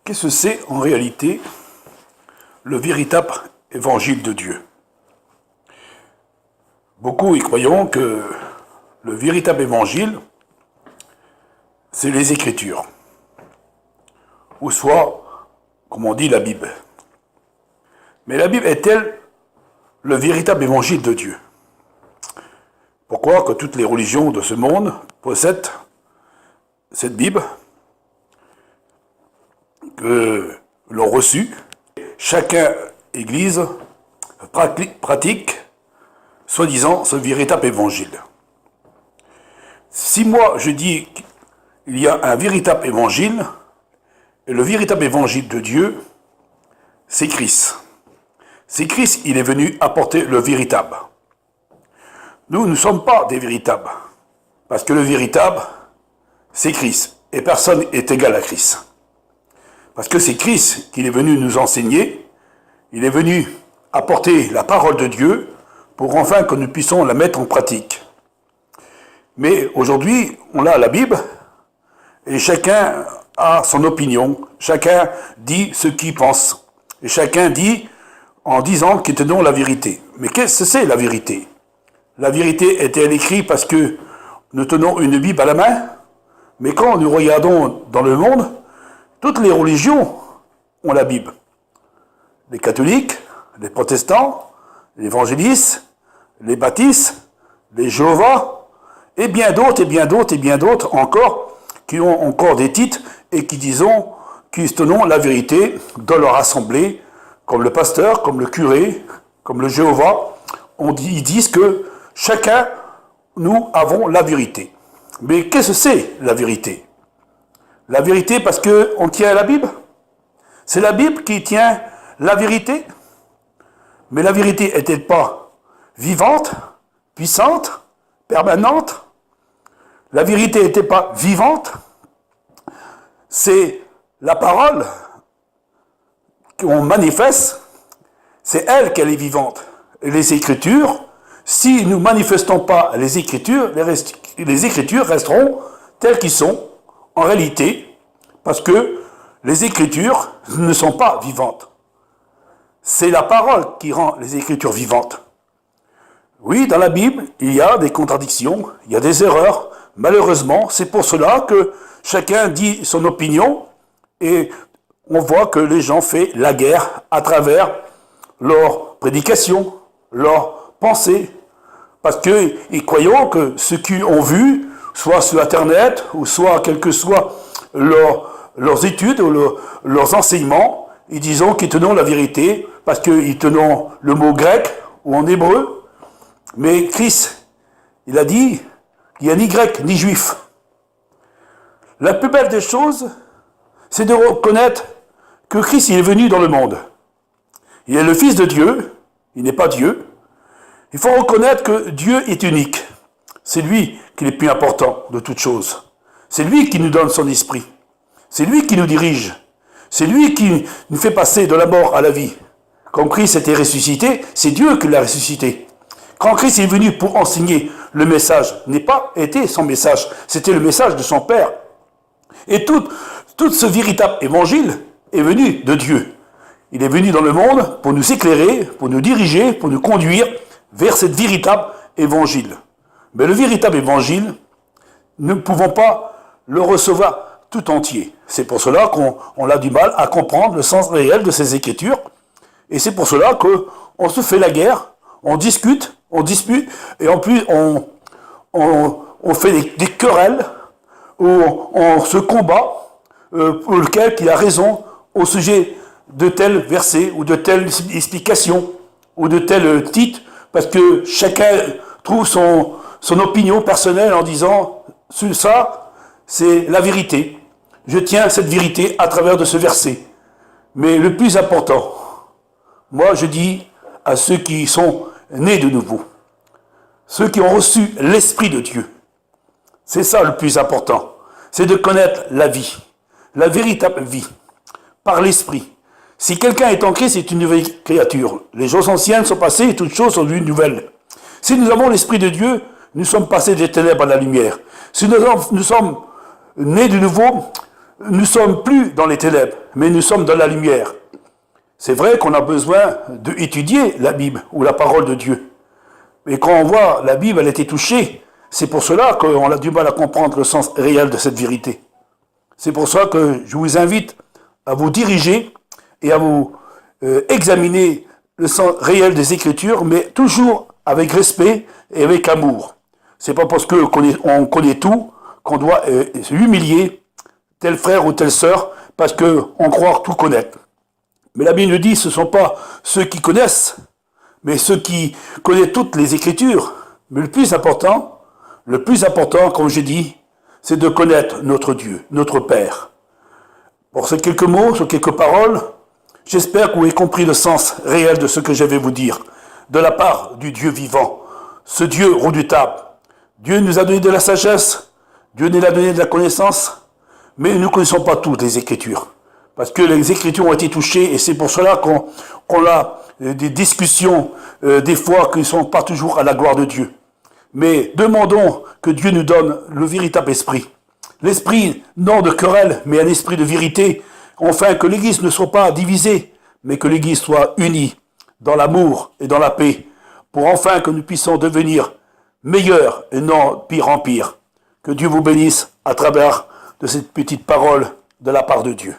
Qu'est-ce que c'est en réalité le véritable évangile de Dieu? Beaucoup y croyons que le véritable évangile, c'est les Écritures, ou soit, comme on dit, la Bible. Mais la Bible est-elle le véritable évangile de Dieu? Pourquoi que toutes les religions de ce monde possèdent cette Bible, que l'ont reçue? Chaque église pratique, soi-disant, ce véritable évangile. Si moi je dis qu'il y a un véritable évangile, et le véritable évangile de Dieu, c'est Christ. C'est Christ, il est venu apporter le véritable. Nous ne sommes pas des véritables, parce que le véritable, c'est Christ, et personne n'est égal à Christ. Parce que c'est Christ qui est venu nous enseigner, il est venu apporter la parole de Dieu pour enfin que nous puissions la mettre en pratique. Mais aujourd'hui, on a la Bible, et chacun a son opinion, chacun dit ce qu'il pense, et chacun dit en disant qu'il tenons la vérité. Mais qu'est-ce que c'est la vérité? La vérité est-elle écrite parce que nous tenons une Bible à la main? Mais quand nous regardons dans le monde, toutes les religions ont la Bible. Les catholiques, les protestants, les évangélistes, les baptistes, les Jéhovah, et bien d'autres, et bien d'autres, et bien d'autres encore, qui ont encore des titres et qui tenons la vérité dans leur assemblée, comme le pasteur, comme le curé, comme le Jéhovah. Ils disent que chacun, nous avons la vérité. Mais qu'est-ce que c'est la vérité? La vérité parce qu'on tient à la Bible? C'est la Bible qui tient la vérité? Mais la vérité est-elle pas vivante, puissante, permanente? La vérité n'était pas vivante? C'est la parole qu'on manifeste, c'est elle qu'elle est vivante. Et les Écritures, si nous ne manifestons pas les Écritures, les Écritures resteront telles qu'elles sont en réalité, parce que les Écritures ne sont pas vivantes. C'est la parole qui rend les Écritures vivantes. Oui, dans la Bible, il y a des contradictions, il y a des erreurs. Malheureusement, c'est pour cela que chacun dit son opinion et on voit que les gens font la guerre à travers leurs prédications, leurs pensées. Parce qu'ils croyons que ceux qui ont vu, soit sur Internet, ou soit quelles que soient leurs études ou leurs enseignements, ils disent qu'ils tenons la vérité, parce qu'ils tenons le mot grec ou en hébreu. Mais Christ, il a dit qu'il n'y a ni grec ni juif. La plus belle des choses, c'est de reconnaître que Christ il est venu dans le monde. Il est le Fils de Dieu, il n'est pas Dieu. Il faut reconnaître que Dieu est unique. C'est lui qui est le plus important de toutes choses. C'est lui qui nous donne son esprit. C'est lui qui nous dirige. C'est lui qui nous fait passer de la mort à la vie. Quand Christ était ressuscité, c'est Dieu qui l'a ressuscité. Quand Christ est venu pour enseigner, le message n'est pas été son message, c'était le message de son Père. Et tout ce véritable évangile est venu de Dieu. Il est venu dans le monde pour nous éclairer, pour nous diriger, pour nous conduire vers ce véritable évangile. Mais le véritable évangile, nous ne pouvons pas le recevoir tout entier. C'est pour cela qu'on a du mal à comprendre le sens réel de ces Écritures. Et c'est pour cela qu'on se fait la guerre, on discute, on dispute, et en plus on fait des querelles, où on se combat pour lequel qui a raison au sujet de tel verset, ou de telle explication, ou de tel titre, parce que chacun trouve son opinion personnelle en disant « ça, c'est la vérité. Je tiens cette vérité à travers de ce verset. » Mais le plus important, moi je dis à ceux qui sont nés de nouveau, ceux qui ont reçu l'Esprit de Dieu, c'est ça le plus important, c'est de connaître la vie, la véritable vie, par l'Esprit. Si quelqu'un est en Christ, c'est une nouvelle créature. Les choses anciennes sont passées et toutes choses sont devenues nouvelles. Si nous avons l'Esprit de Dieu, nous sommes passés des ténèbres à la lumière. Si nous sommes nés de nouveau, nous ne sommes plus dans les ténèbres, mais nous sommes dans la lumière. C'est vrai qu'on a besoin d'étudier la Bible ou la parole de Dieu. Mais quand on voit la Bible, elle a été touchée. C'est pour cela qu'on a du mal à comprendre le sens réel de cette vérité. C'est pour ça que je vous invite à vous diriger et à vous examiner le sens réel des Écritures, mais toujours avec respect et avec amour. C'est pas parce qu'on connaît tout qu'on doit humilier tel frère ou telle sœur parce qu'on croit tout connaître. Mais la Bible nous dit, ce ne sont pas ceux qui connaissent, mais ceux qui connaissent toutes les Écritures. Mais le plus important, comme j'ai dit, c'est de connaître notre Dieu, notre Père. Pour ces quelques mots, ces quelques paroles, j'espère que vous avez compris le sens réel de ce que je vais vous dire, de la part du Dieu vivant, ce Dieu redoutable. Dieu nous a donné de la sagesse, Dieu nous a donné de la connaissance, mais nous ne connaissons pas toutes les Écritures. Parce que les Écritures ont été touchées, et c'est pour cela qu'on a des discussions, des fois, qui ne sont pas toujours à la gloire de Dieu. Mais demandons que Dieu nous donne le véritable esprit. L'esprit, non de querelle, mais un esprit de vérité, enfin que l'Église ne soit pas divisée, mais que l'Église soit unie dans l'amour et dans la paix, pour enfin que nous puissions devenir meilleurs et non pire en pire. Que Dieu vous bénisse à travers de cette petite parole de la part de Dieu.